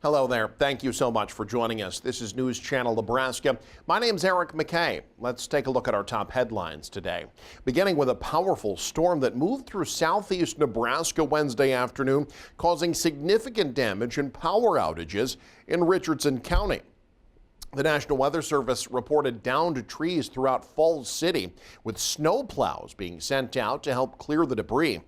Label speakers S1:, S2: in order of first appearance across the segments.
S1: Hello there. Thank you so much for joining us. This is News Channel Nebraska. My name's Eric McKay. Let's take a look at our top headlines today. Beginning with a powerful storm that moved through southeast Nebraska Wednesday afternoon, causing significant damage and power outages in Richardson County. The National Weather Service reported downed trees throughout Falls City, with snow plows being sent out to help clear the debris.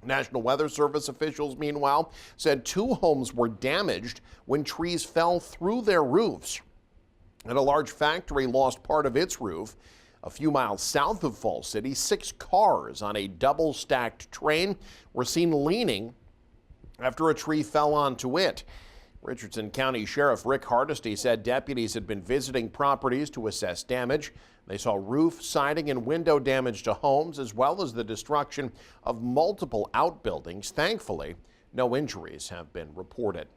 S1: National Weather Service officials, meanwhile, said 2 homes were damaged when trees fell through their roofs. And a large factory lost part of its roof. A few miles south of Falls City, 6 cars on a double-stacked train were seen leaning after a tree fell onto it. Richardson County Sheriff Rick Hardesty said deputies had been visiting properties to assess damage. They saw roof, siding, and window damage to homes, as well as the destruction of multiple outbuildings. Thankfully, no injuries have been reported.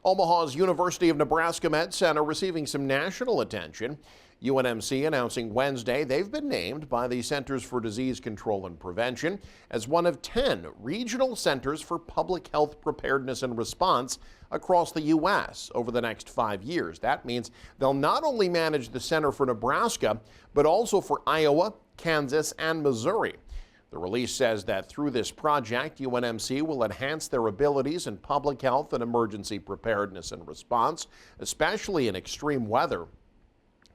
S1: Omaha's University of Nebraska Med Center receiving some national attention. UNMC announcing Wednesday they've been named by the Centers for Disease Control and Prevention as one of 10 regional centers for public health preparedness and response across the U.S. over the next 5 years. That means they'll not only manage the Center for Nebraska, but also for Iowa, Kansas, and Missouri. The release says that through this project, UNMC will enhance their abilities in public health and emergency preparedness and response, especially in extreme weather.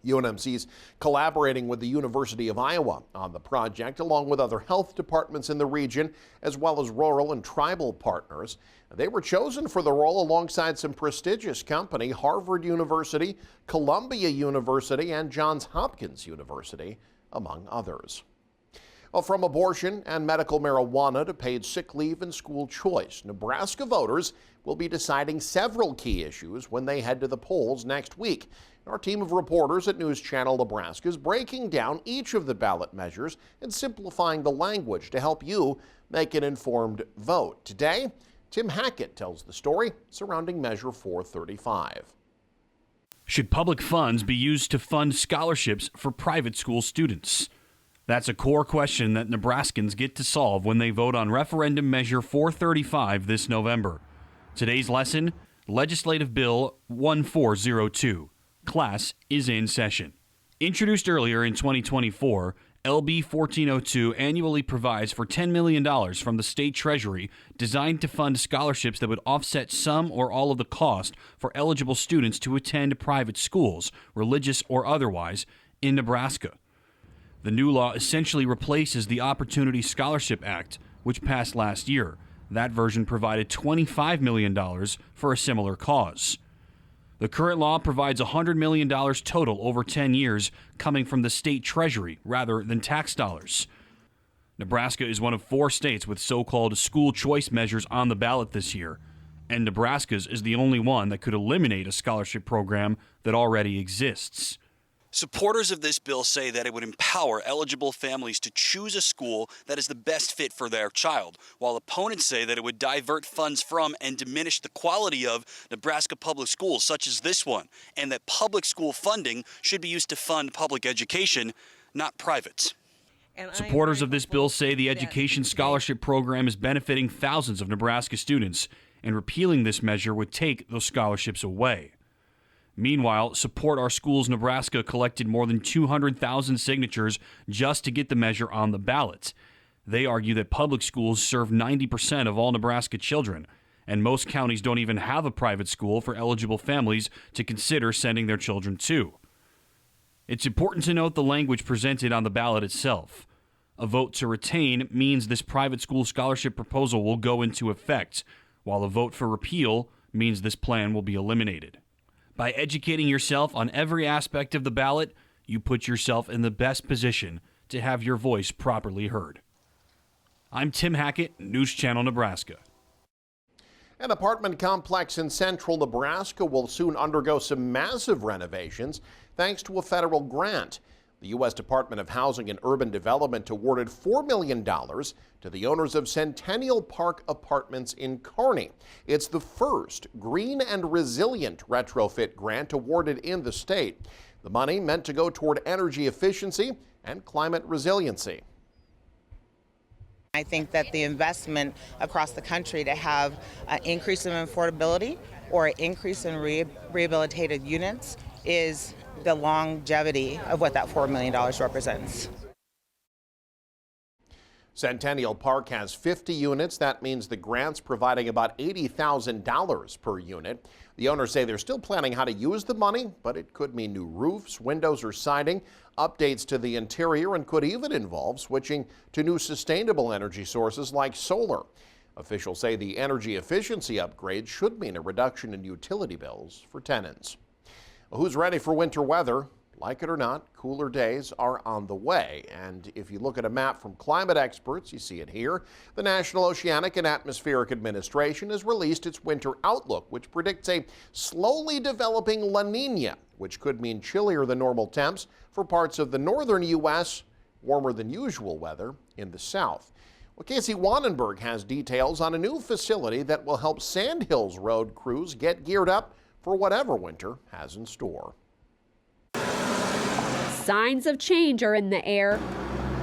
S1: UNMC's collaborating with the University of Iowa on the project, along with other health departments in the region, as well as rural and tribal partners. They were chosen for the role alongside some prestigious company, Harvard University, Columbia University, and Johns Hopkins University, among others. Well, from abortion and medical marijuana to paid sick leave and school choice, Nebraska voters will be deciding several key issues when they head to the polls next week. Our team of reporters at News Channel Nebraska is breaking down each of the ballot measures and simplifying the language to help you make an informed vote. Today, Tim Hackett tells the story surrounding Measure 435.
S2: Should public funds be used to fund scholarships for private school students? That's a core question that Nebraskans get to solve when they vote on Referendum Measure 435 this November. Today's lesson, Legislative Bill 1402. Class is in session. Introduced earlier in 2024, LB 1402 annually provides for $10 million from the state treasury designed to fund scholarships that would offset some or all of the cost for eligible students to attend private schools, religious or otherwise, in Nebraska. The new law essentially replaces the Opportunity Scholarship Act, which passed last year. That version provided $25 million for a similar cause. The current law provides $100 million total over 10 years, coming from the state treasury rather than tax dollars. Nebraska is one of 4 states with so-called school choice measures on the ballot this year, and Nebraska's is the only one that could eliminate a scholarship program that already exists.
S3: Supporters of this bill say that it would empower eligible families to choose a school that is the best fit for their child, while opponents say that it would divert funds from and diminish the quality of Nebraska public schools, such as this one, and that public school funding should be used to fund public education, not private.
S2: Supporters of this bill say the education scholarship program is benefiting thousands of Nebraska students, and repealing this measure would take those scholarships away. Meanwhile, Support Our Schools Nebraska collected more than 200,000 signatures just to get the measure on the ballot. They argue that public schools serve 90% of all Nebraska children, and most counties don't even have a private school for eligible families to consider sending their children to. It's important to note the language presented on the ballot itself. A vote to retain means this private school scholarship proposal will go into effect, while a vote for repeal means this plan will be eliminated. By educating yourself on every aspect of the ballot, you put yourself in the best position to have your voice properly heard. I'm Tim Hackett, News Channel Nebraska.
S1: An apartment complex in central Nebraska will soon undergo some massive renovations thanks to a federal grant. The U.S. Department of Housing and Urban Development awarded $4 million to the owners of Centennial Park Apartments in Kearney. It's the first green and resilient retrofit grant awarded in the state. The money meant to go toward energy efficiency and climate resiliency.
S4: I think that the investment across the country to have an increase in affordability or an increase in rehabilitated units is the longevity of what that $4 million represents.
S1: Centennial Park has 50 units. That means the grant's providing about $80,000 per unit. The owners say they're still planning how to use the money, but it could mean new roofs, windows, or siding, updates to the interior, and could even involve switching to new sustainable energy sources like solar. Officials say the energy efficiency upgrade should mean a reduction in utility bills for tenants. Well, who's ready for winter weather? Like it or not, cooler days are on the way. And if you look at a map from climate experts, you see it here. The National Oceanic and Atmospheric Administration has released its winter outlook, which predicts a slowly developing La Nina, which could mean chillier than normal temps for parts of the northern U.S., warmer than usual weather in the south. Well, Casey Wannenberg has details on a new facility that will help Sandhills road crews get geared up for whatever winter has in store.
S5: Signs of change are in the air.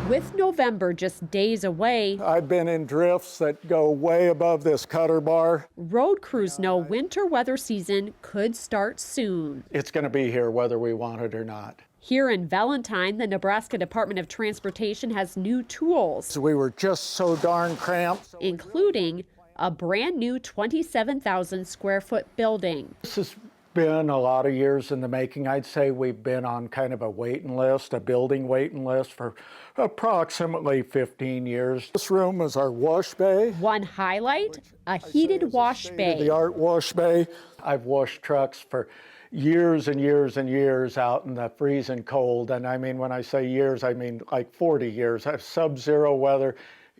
S5: With November just days away,
S6: I've been in drifts that go way above this cutter bar.
S5: road crews know winter weather season could start soon.
S6: It's going to be here whether we want it or not.
S5: Here in Valentine, the Nebraska Department of Transportation has new tools,
S6: So we were just so darn cramped.
S5: including a brand new 27,000 square foot building.
S6: This has been a lot of years in the making. I'd say we've been on kind of a waiting list, a building waiting list for approximately 15 years. This room is our wash bay.
S5: One highlight, a heated wash bay.
S6: The art wash bay. I've washed trucks for years and years and years out in the freezing cold. And I mean, when I say years, I mean like 40 years. Sub-zero weather.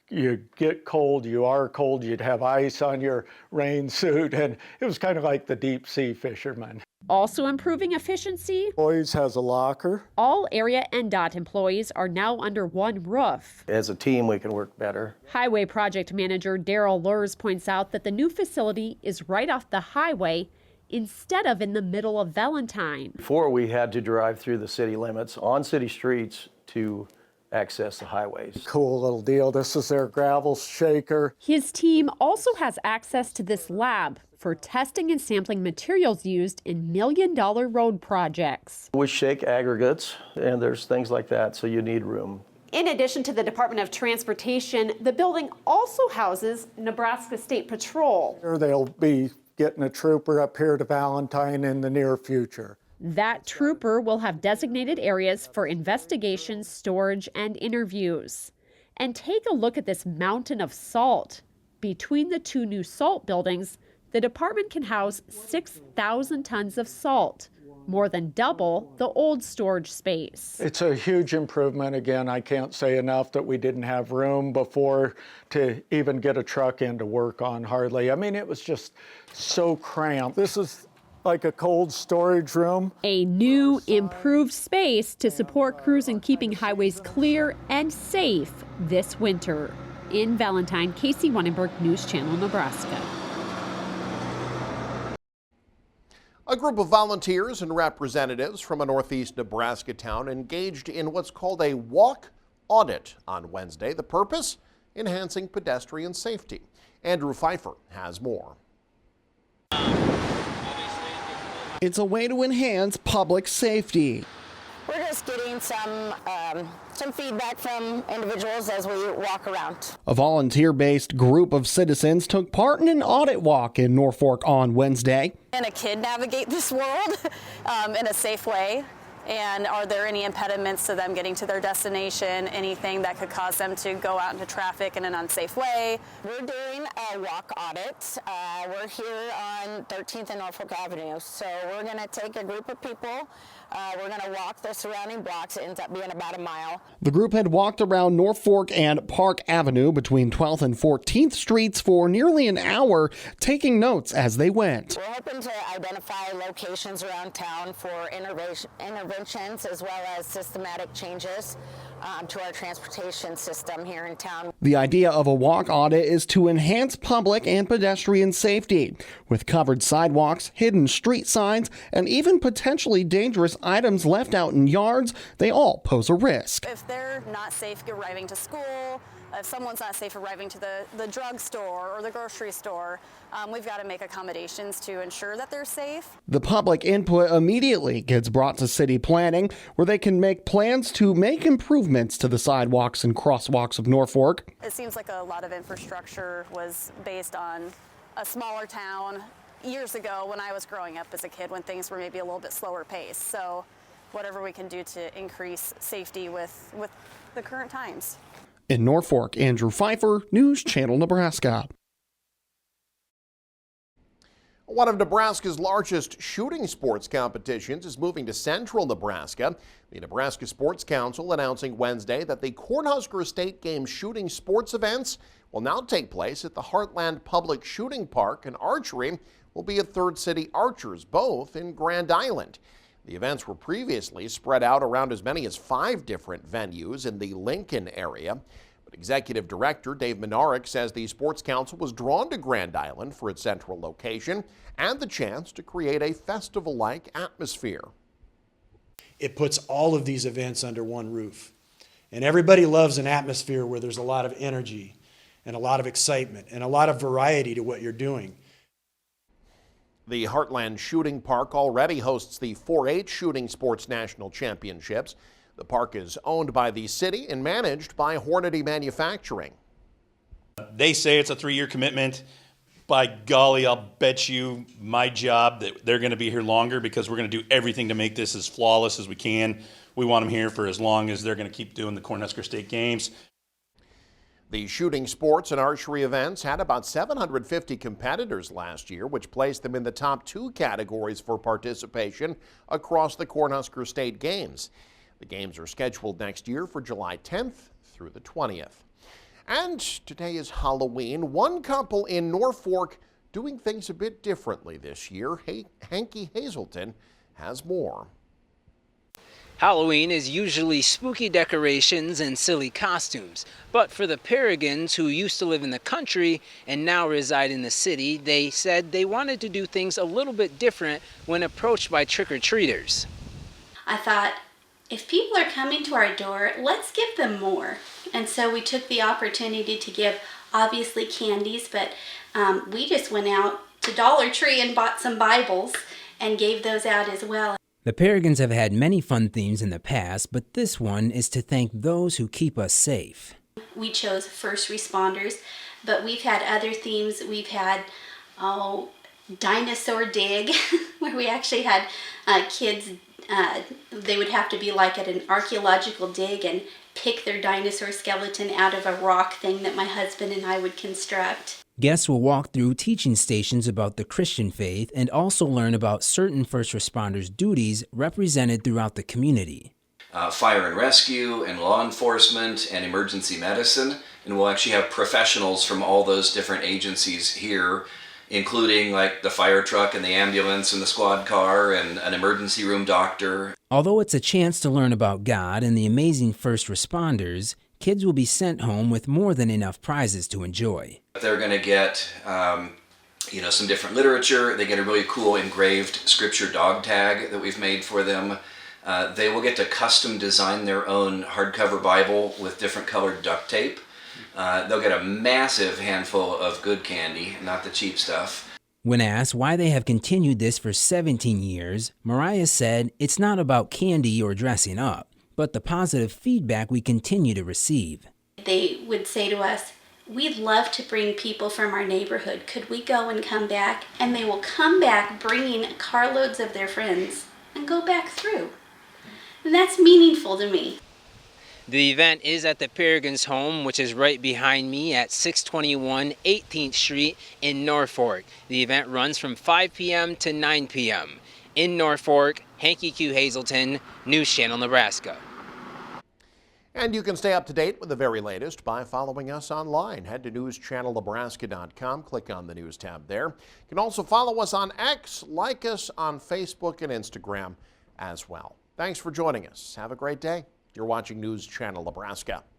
S6: You get cold, you are cold, you'd have ice on your rain suit, and it was kind of like the deep sea fisherman.
S5: Also improving efficiency,
S6: Boys has a locker.
S5: all area NDOT employees are now under one roof.
S7: As a team, we can work better.
S5: Highway project manager Daryl Lurs points out that the new facility is right off the highway instead of in the middle of Valentine.
S7: Before, we had to drive through the city limits on city streets to access the highways.
S6: Cool little deal. This is their gravel shaker.
S5: His team also has access to this lab for testing and sampling materials used in million-dollar road projects.
S7: We shake aggregates, and there's things like that, so you need room.
S5: In addition to the Department of Transportation, the building also houses Nebraska State Patrol.
S6: They'll be getting a trooper up here to Valentine in the near future.
S5: That trooper will have designated areas for investigations, storage, and interviews. And take a look at this mountain of salt. Between the two new salt buildings, the department can house 6,000 tons of salt, more than double the old storage space.
S6: It's a huge improvement. Again, I can't say enough that we didn't have room before to even get a truck in to work on hardly. I mean, it was just so cramped. This is like a cold storage room.
S5: A new, improved space to support crews in keeping highways clear and safe this winter. In Valentine, Casey Wannenberg, News Channel, Nebraska.
S1: A group of volunteers and representatives from a northeast Nebraska town engaged in what's called a walk audit on Wednesday. The purpose? Enhancing pedestrian safety. Andrew Pfeiffer has more.
S8: It's a way to enhance public safety.
S9: We're just getting some feedback from individuals as we walk around.
S8: A volunteer-based group of citizens took part in an audit walk in Norfolk on Wednesday.
S9: Can a kid navigate this world in a safe way? And are there any impediments to them getting to their destination, anything that could cause them to go out into traffic in an unsafe way? We're doing a walk audit. We're here on 13th and Norfolk Avenue. So we're going to take a group of people. We're going to walk the surrounding blocks. It ends up being about a mile.
S8: The group had walked around Norfolk and Park Avenue between 12th and 14th Streets for nearly an hour, taking notes as they went.
S9: We're hoping to identify locations around town for interventions as well as systematic changes to our transportation system here in town.
S8: The idea of a walk audit is to enhance public and pedestrian safety. With covered sidewalks, hidden street signs, and even potentially dangerous items left out in yards, they all pose a risk.
S9: If they're not safe arriving to school, if someone's not safe arriving to the drugstore or the grocery store, we've got to make accommodations to ensure that they're safe.
S8: The public input immediately gets brought to city planning, where they can make plans to make improvements to the sidewalks and crosswalks of Norfolk.
S9: It seems like a lot of infrastructure was based on a smaller town years ago when I was growing up as a kid, when things were maybe a little bit slower paced. So whatever we can do to increase safety with the current times.
S8: In Norfolk, Andrew Pfeiffer, News Channel, Nebraska.
S1: One of Nebraska's largest shooting sports competitions is moving to central Nebraska. The Nebraska Sports Council announcing Wednesday that the Cornhusker State Games shooting sports events will now take place at the Heartland Public Shooting Park, and archery will be at Third City Archers, both in Grand Island. The events were previously spread out around as many as 5 different venues in the Lincoln area. But Executive Director Dave Minarick says the Sports Council was drawn to Grand Island for its central location and the chance to create a festival-like atmosphere.
S10: It puts all of these events under one roof. And everybody loves an atmosphere where there's a lot of energy and a lot of excitement and a lot of variety to what you're doing.
S1: The Heartland Shooting Park already hosts the 4-H Shooting Sports National Championships. The park is owned by the city and managed by Hornady Manufacturing.
S11: They say it's a 3-year commitment. By golly, I'll bet you my job that they're going to be here longer, because we're going to do everything to make this as flawless as we can. We want them here for as long as they're going to keep doing the Cornhusker State Games.
S1: The shooting sports and archery events had about 750 competitors last year, which placed them in the top 2 categories for participation across the Cornhusker State Games. The games are scheduled next year for July 10th through the 20th. And today is Halloween. One couple in Norfolk doing things a bit differently this year. Hanky Hazelton has more.
S12: Halloween is usually spooky decorations and silly costumes, but for the Perrigans, who used to live in the country and now reside in the city, they said they wanted to do things a little bit different when approached by trick-or-treaters.
S13: I thought, if people are coming to our door, let's give them more. And so we took the opportunity to give, obviously, candies, but we just went out to Dollar Tree and bought some Bibles and gave those out as well.
S14: The Perrigans have had many fun themes in the past, but this one is to thank those who keep us safe.
S13: We chose first responders, but we've had other themes. We've had, dinosaur dig, where we actually had kids, they would have to be like at an archaeological dig and pick their dinosaur skeleton out of a rock thing that my husband and I would construct.
S14: Guests will walk through teaching stations about the Christian faith and also learn about certain first responders' duties represented throughout the community.
S15: Fire and rescue and law enforcement and emergency medicine, and we'll actually have professionals from all those different agencies here, including like the fire truck and the ambulance and the squad car and an emergency room doctor.
S14: Although it's a chance to learn about God and the amazing first responders, kids will be sent home with more than enough prizes to enjoy.
S15: They're going to get some different literature. They get a really cool engraved scripture dog tag that we've made for them. They will get to custom design their own hardcover Bible with different colored duct tape. They'll get a massive handful of good candy, not the cheap stuff.
S14: When asked why they have continued this for 17 years, Mariah said it's not about candy or dressing up, but the positive feedback we continue to receive.
S13: They would say to us, we'd love to bring people from our neighborhood. Could we go and come back? And they will come back bringing carloads of their friends and go back through. And that's meaningful to me.
S12: The event is at the Perrigans' home, which is right behind me at 621 18th Street in Norfolk. The event runs from 5 p.m. to 9 p.m. In Norfolk, Hanky Q. Hazelton, News Channel, Nebraska.
S1: And you can stay up to date with the very latest by following us online. Head to newschannelnebraska.com, click on the News tab there. You can also follow us on X, like us on Facebook and Instagram as well. Thanks for joining us. Have a great day. You're watching News Channel Nebraska.